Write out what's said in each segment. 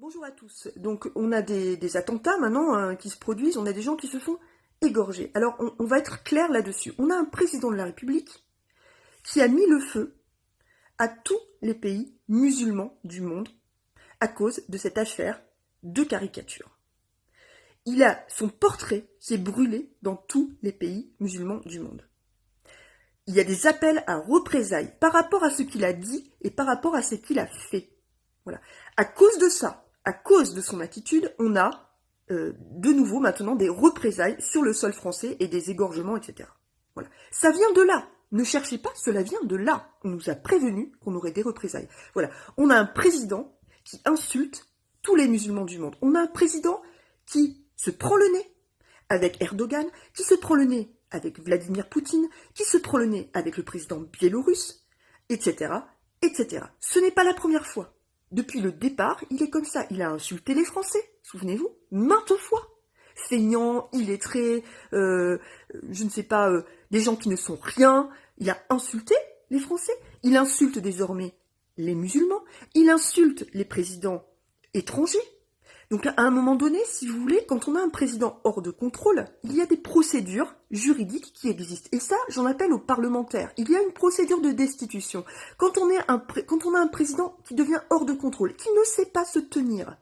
Bonjour à tous. Donc on a des attentats maintenant qui se produisent, on a des gens qui se font égorger. Alors on va être clair là-dessus. On a un président de la République qui a mis le feu à tous les pays musulmans du monde à cause de cette affaire de caricature. Il a son portrait qui est brûlé dans tous les pays musulmans du monde. Il y a des appels à représailles par rapport à ce qu'il a dit et par rapport à ce qu'il a fait. Voilà. À cause de ça, à cause de son attitude, on a de nouveau maintenant des représailles sur le sol français et des égorgements, etc. Voilà. Ça vient de là. Ne cherchez pas, cela vient de là. On nous a prévenu qu'on aurait des représailles. Voilà. On a un président qui insulte tous les musulmans du monde. On a un président qui se prend le nez avec Erdogan, qui se prend le nez avec Vladimir Poutine, qui se prend le nez avec le président biélorusse, etc., etc. Ce n'est pas la première fois. Depuis le départ, il est comme ça. Il a insulté les Français, souvenez-vous, maintes fois. Feignant, illettré, je ne sais pas, des gens qui ne sont rien. Il a insulté les Français. Il insulte désormais les musulmans. Il insulte les présidents étrangers. Donc à un moment donné, si vous voulez, quand on a un président hors de contrôle, il y a des procédures juridiques qui existent. Et ça, j'en appelle aux parlementaires. Il y a une procédure de destitution. Quand on a un président qui devient hors de contrôle, qui ne sait pas se tenir,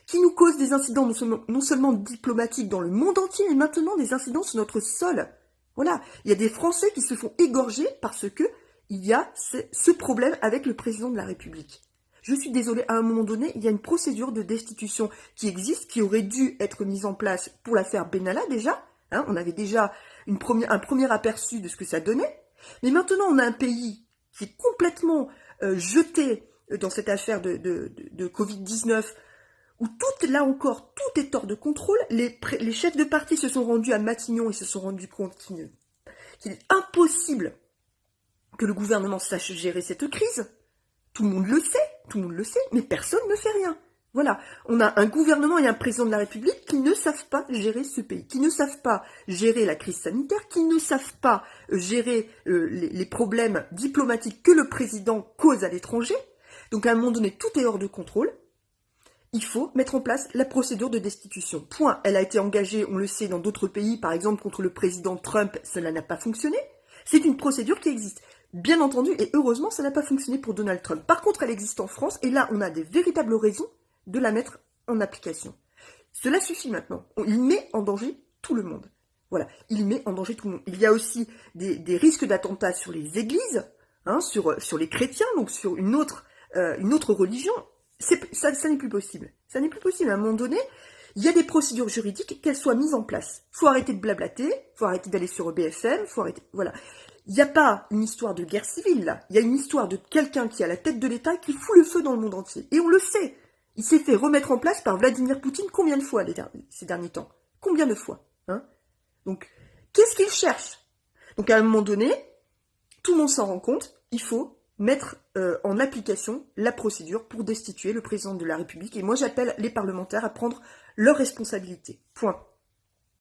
qui nous cause des incidents non seulement diplomatiques dans le monde entier, mais maintenant des incidents sur notre sol. Voilà, il y a des Français qui se font égorger parce que il y a ce problème avec le président de la République. Je suis désolée, à un moment donné, il y a une procédure de destitution qui existe, qui aurait dû être mise en place pour l'affaire Benalla déjà. Hein, on avait déjà un premier aperçu de ce que ça donnait. Mais maintenant, on a un pays qui est complètement jeté dans cette affaire de Covid-19, où là encore, tout est hors de contrôle. Les chefs de parti se sont rendus à Matignon et se sont rendus compte qu'il est impossible que le gouvernement sache gérer cette crise. Tout le monde le sait, mais personne ne fait rien. Voilà, on a un gouvernement et un président de la République qui ne savent pas gérer ce pays, qui ne savent pas gérer la crise sanitaire, qui ne savent pas gérer les problèmes diplomatiques que le président cause à l'étranger. Donc à un moment donné, tout est hors de contrôle. Il faut mettre en place la procédure de destitution. Point. Elle a été engagée, on le sait, dans d'autres pays, par exemple contre le président Trump, cela n'a pas fonctionné. C'est une procédure qui existe. Bien entendu, et heureusement, ça n'a pas fonctionné pour Donald Trump. Par contre, elle existe en France, et là, on a des véritables raisons de la mettre en application. Cela suffit maintenant. Il met en danger tout le monde. Voilà, il met en danger tout le monde. Il y a aussi des risques d'attentats sur les églises, hein, sur les chrétiens, donc sur une autre religion. Ça n'est plus possible. Ça n'est plus possible. À un moment donné, il y a des procédures juridiques, qu'elles soient mises en place. Faut arrêter de blablater, faut arrêter d'aller sur BFM, faut arrêter... Voilà. Il n'y a pas une histoire de guerre civile, là. Il y a une histoire de quelqu'un qui est à la tête de l'État qui fout le feu dans le monde entier. Et on le sait. Il s'est fait remettre en place par Vladimir Poutine combien de fois ces derniers temps? Combien de fois, hein? Donc, qu'est-ce qu'il cherche? Donc, à un moment donné, tout le monde s'en rend compte, il faut mettre en application la procédure pour destituer le président de la République. Et moi, j'appelle les parlementaires à prendre leurs responsabilités. Point.